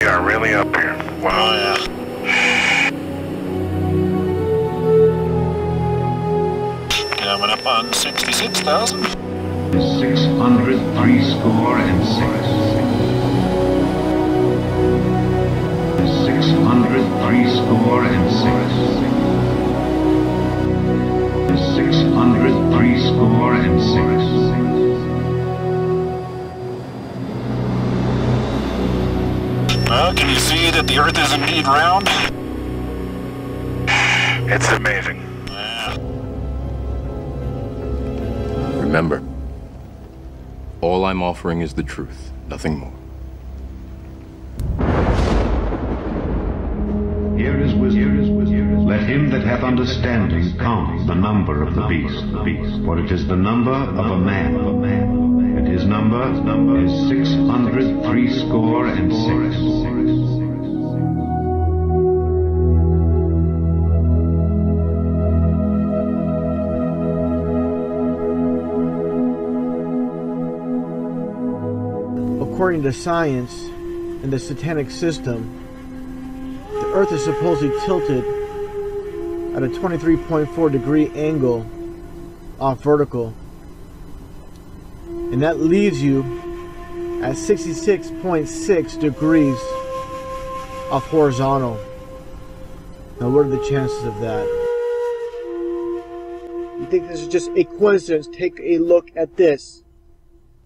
We are really up here. Wow. Oh, yeah. Coming up on 66,000. 603 score and 6. 603 score and 6. 603 score and 6. Well, can you see that the Earth is indeed round? It's amazing. Yeah. Remember, all I'm offering is the truth, nothing more. Here is wisdom. Let him that hath understanding count the number of the beast. For it is the number of a man. And his number is 603 score and 6. According to science and the satanic system, the Earth is supposedly tilted at a 23.4 degree angle off vertical, and that leaves you at 66.6 degrees off horizontal. Now, what are the chances of that? You think this is just a coincidence? Take a look at this.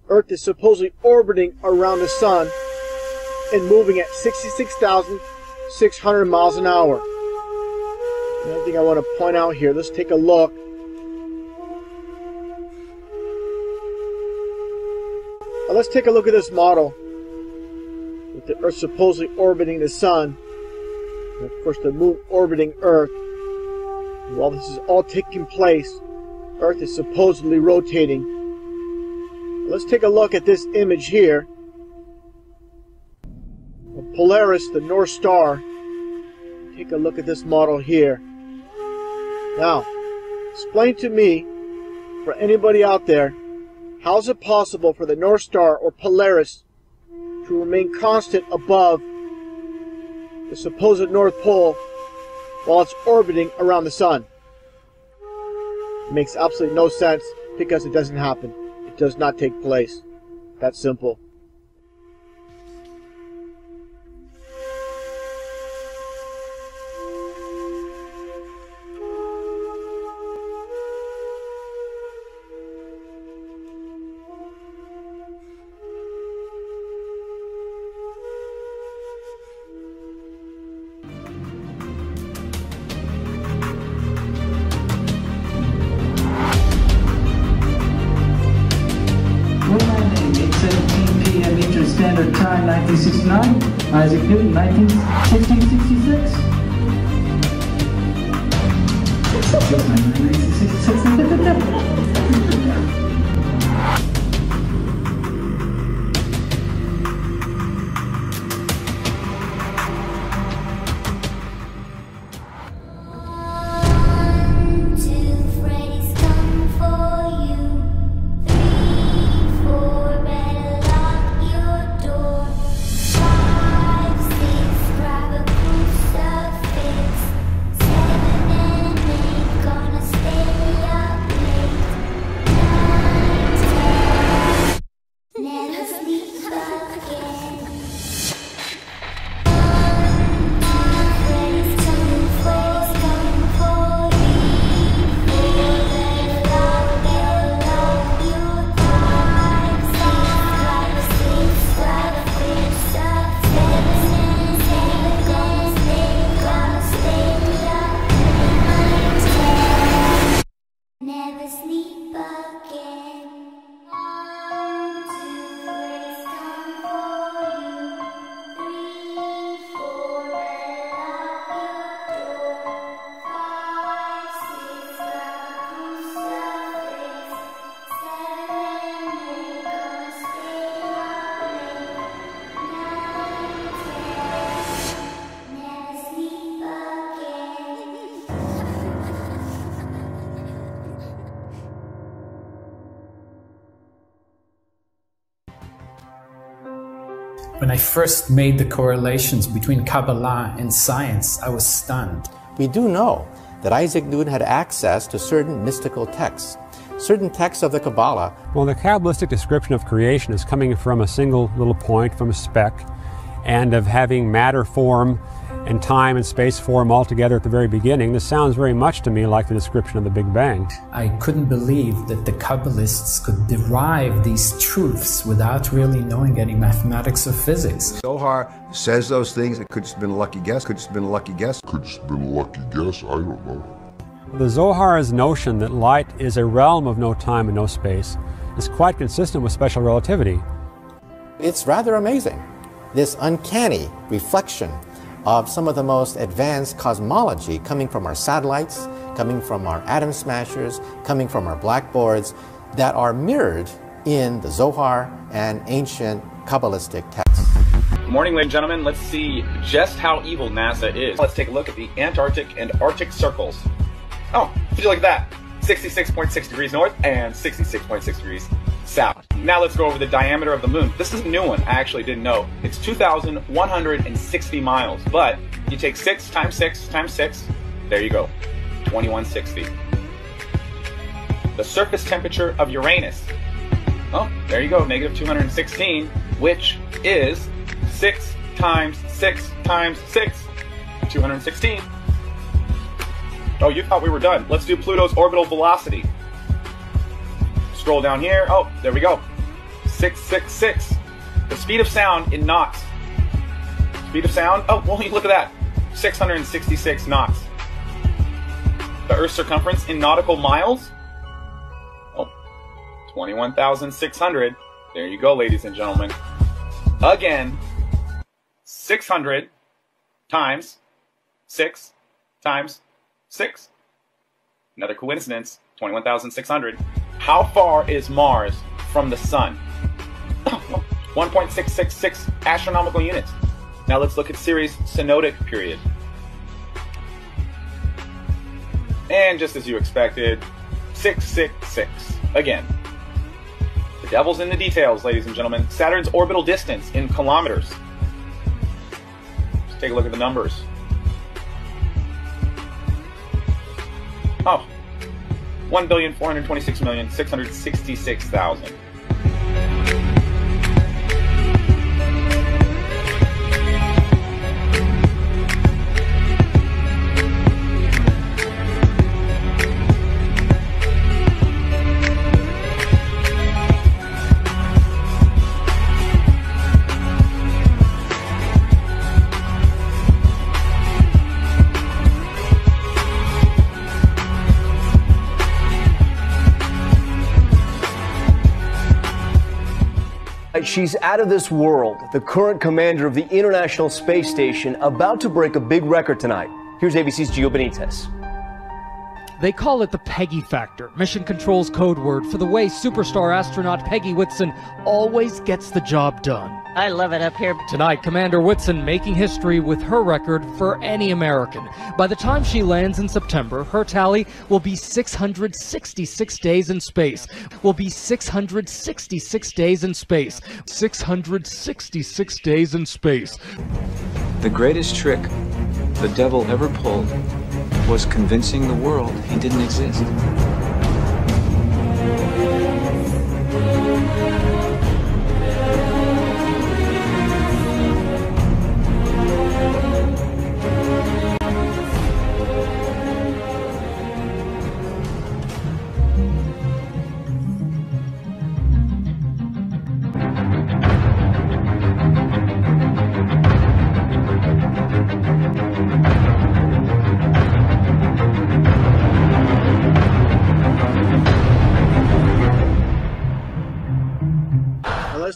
Earth is supposedly orbiting around the sun and moving at 66,600 miles an hour. Another thing I want to point out here, let's take a look. Now let's take a look at this model with the Earth supposedly orbiting the sun, and of course the moon orbiting Earth. And while this is all taking place, Earth is supposedly rotating. Let's take a look at this image here. Polaris, the North Star. Take a look at this model here. Now, explain to me, for anybody out there, how is it possible for the North Star or Polaris to remain constant above the supposed North Pole while it's orbiting around the sun? It makes absolutely no sense because it doesn't happen. It does not take place. That's simple. Standard Time 1969, Isaac Newton 1666. What's up with 1966? Stay up late. When I first made the correlations between Kabbalah and science, I was stunned. We do know that Isaac Newton had access to certain mystical texts, certain texts of the Kabbalah. Well, the Kabbalistic description of creation is coming from a single little point, from a speck, and of having matter form and time and space form all together at the very beginning. This sounds very much to me like the description of the Big Bang. I couldn't believe that the Kabbalists could derive these truths without really knowing any mathematics or physics. Zohar says those things. It could have been a lucky guess, could have been a lucky guess. Could have been a lucky guess, I don't know. The Zohar's notion that light is a realm of no time and no space is quite consistent with special relativity. It's rather amazing, this uncanny reflection of some of the most advanced cosmology coming from our satellites, coming from our atom smashers, coming from our blackboards, that are mirrored in the Zohar and ancient Kabbalistic texts. Good morning, ladies and gentlemen. Let's see just how evil NASA is. Let's take a look at the Antarctic and Arctic circles. Oh, would you look at that? 66.6 degrees north and 66.6 degrees south. Now let's go over the diameter of the moon. This is a new one. I actually didn't know. It's 2,160 miles, but you take 6 times 6 times 6, there you go, 2160. The surface temperature of Uranus, oh, there you go, negative 216, which is 6 times 6 times 6, 216. Oh, you thought we were done. Let's do Pluto's orbital velocity. Scroll down here. Oh, there we go. 666. The speed of sound in knots. Speed of sound. Oh, well, look at that. 666 knots. The Earth's circumference in nautical miles. Oh, 21,600. There you go, ladies and gentlemen. Again, 600 times 6 times 6. Another coincidence. 21,600. How far is Mars from the Sun? 1.666 astronomical units. Now let's look at Ceres' synodic period. And just as you expected, 666. Again. The devil's in the details, ladies and gentlemen. Saturn's orbital distance in kilometers. Let's take a look at the numbers. Oh. 1,426,666,000. She's out of this world, the current commander of the International Space Station, about to break a big record tonight. Here's ABC's Gio Benitez. They call it the Peggy Factor, Mission Control's code word for the way superstar astronaut Peggy Whitson always gets the job done. I love it up here. Tonight, Commander Whitson making history with her record for any American. By the time she lands in September, her tally will be 666 days in space. Will be 666 days in space. 666 days in space. The greatest trick the devil ever pulled was convincing the world he didn't exist.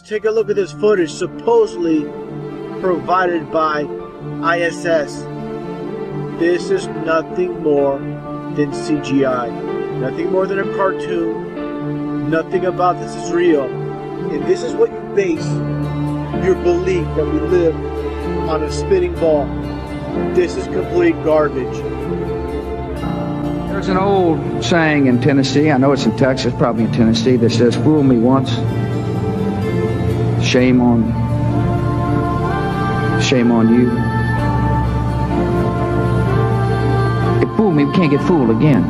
Take a look at this footage supposedly provided by ISS. This is nothing more than CGI. Nothing more than a cartoon. Nothing about this is real. And this is what you base your belief that we live on a spinning ball. This is complete garbage. There's an old saying in Tennessee, I know it's in Texas, probably in Tennessee, that says, "Fool me once, shame on Shame on you. You fooled me, we can't get fooled again.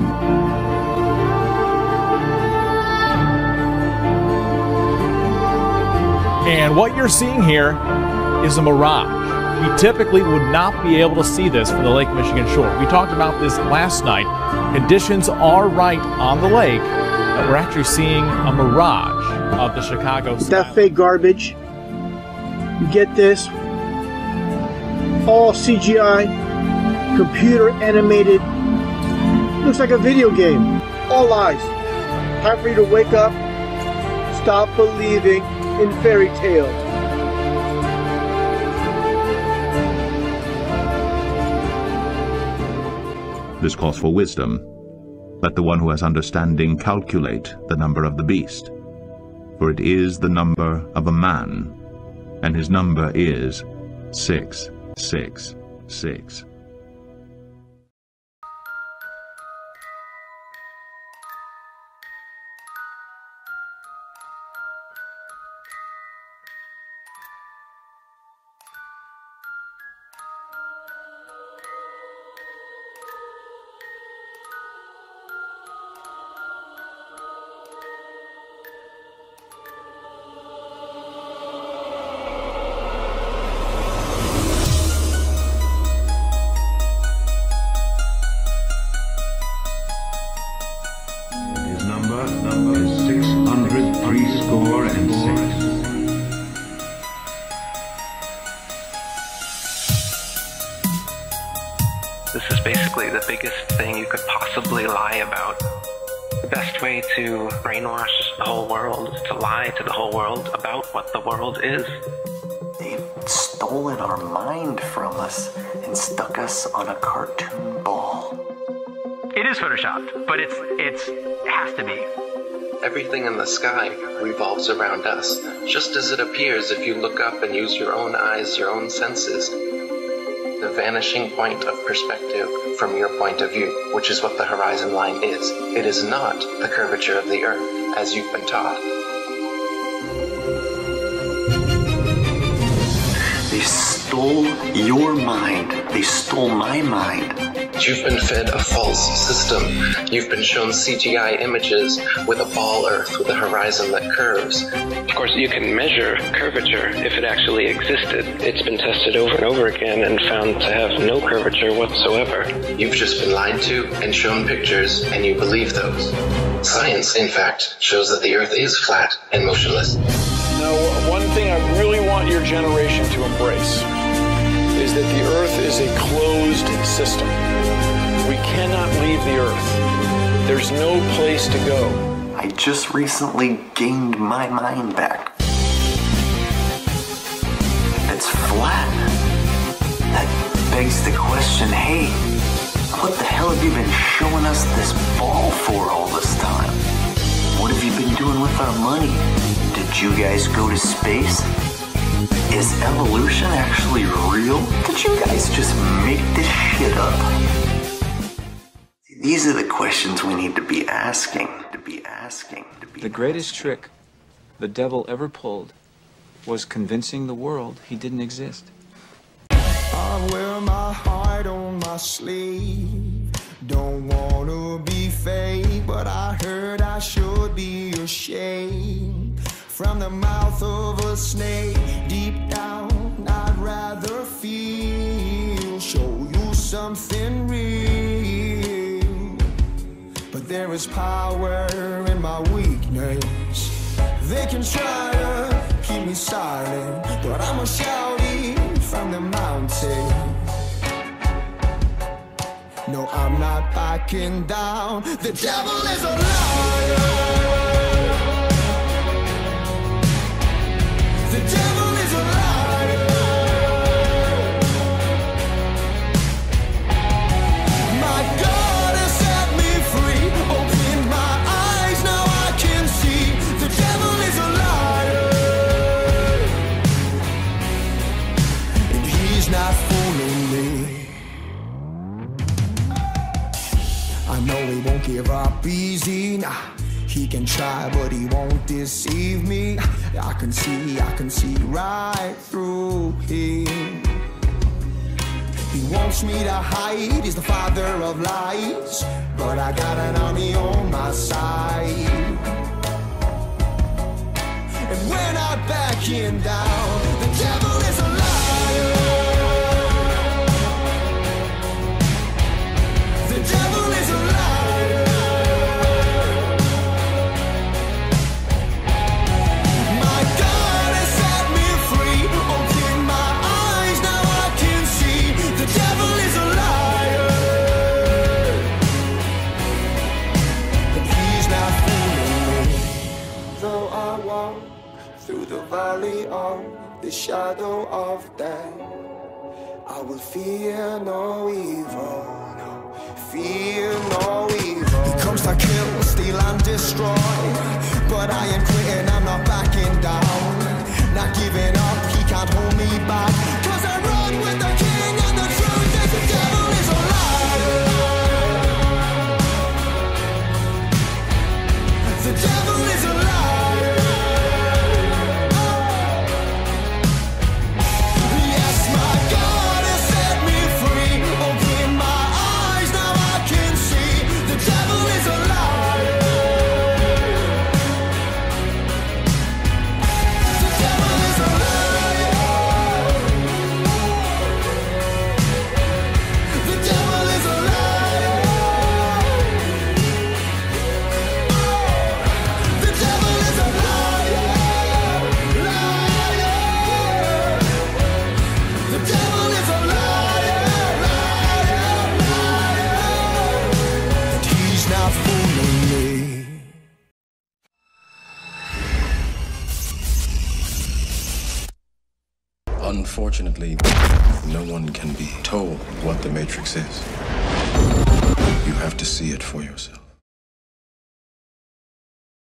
And what you're seeing here is a mirage. We typically would not be able to see this from the Lake Michigan shore. We talked about this last night. Conditions are right on the lake, but we're actually seeing a mirage of the Chicago skyline. That fake garbage. You get this. All CGI, computer animated. Looks like a video game. All lies. Time for you to wake up. Stop believing in fairy tales. This calls for wisdom. Let the one who has understanding calculate the number of the beast. For it is the number of a man, and his number is 666. Number is 603 score and 6. This is basically the biggest thing you could possibly lie about. The best way to brainwash the whole world is to lie to the whole world about what the world is. They've stolen our mind from us and stuck us on a cartoon ball. It is photoshopped, but it has to be. Everything in the sky revolves around us, just as it appears if you look up and use your own eyes, your own senses. The vanishing point of perspective from your point of view, which is what the horizon line is. It is not the curvature of the Earth, as you've been taught. They stole your mind. They stole my mind. You've been fed a false system. You've been shown CGI images with a ball Earth with a horizon that curves. Of course, you can measure curvature if it actually existed. It's been tested over and over again and found to have no curvature whatsoever. You've just been lied to and shown pictures, and you believe those. Science, in fact, shows that the Earth is flat and motionless. Now, one thing I really want your generation to embrace is that the Earth is a closed system. We cannot leave the Earth. There's no place to go. I just recently gained my mind back. It's flat. That begs the question, hey, what the hell have you been showing us this ball for all this time? What have you been doing with our money? Did you guys go to space? Is evolution actually real? Did you guys just make this shit up? These are the questions we need to be asking. The greatest trick the devil ever pulled was convincing the world he didn't exist. I wear my heart on my sleeve. Don't wanna be fake, but I heard I should be ashamed. From the mouth of a snake, deep down, I'd rather feel. Show you something real. But there is power in my weakness. They can try to keep me silent, but I'ma shout it from the mountain. No, I'm not backing down. The devil is a liar. The devil is a liar. My God has set me free. Open my eyes, now I can see. The devil is a liar. And he's not fooling me. I know he won't give up easy, nah. He can try, but he won't deceive me. I can see right through him. He wants me to hide, he's the father of lies, but I got an army on my side. And we're not backing down. The devil is a liar. The devil is a liar. My God has set me free. Open my eyes, now I can see. The devil is a liar. But he's not fooling me. Though I walk through the valley of the shadow of death, I will fear no evil, no, fear no evil. He comes to kill, steal and destroy, but I am quitting, I'm not backing down. Not giving up, he can't hold me back, 'cause I run with the king and the truth is the devil is a liar. The devil is a liar. Unfortunately, no one can be told what the Matrix is. You have to see it for yourself.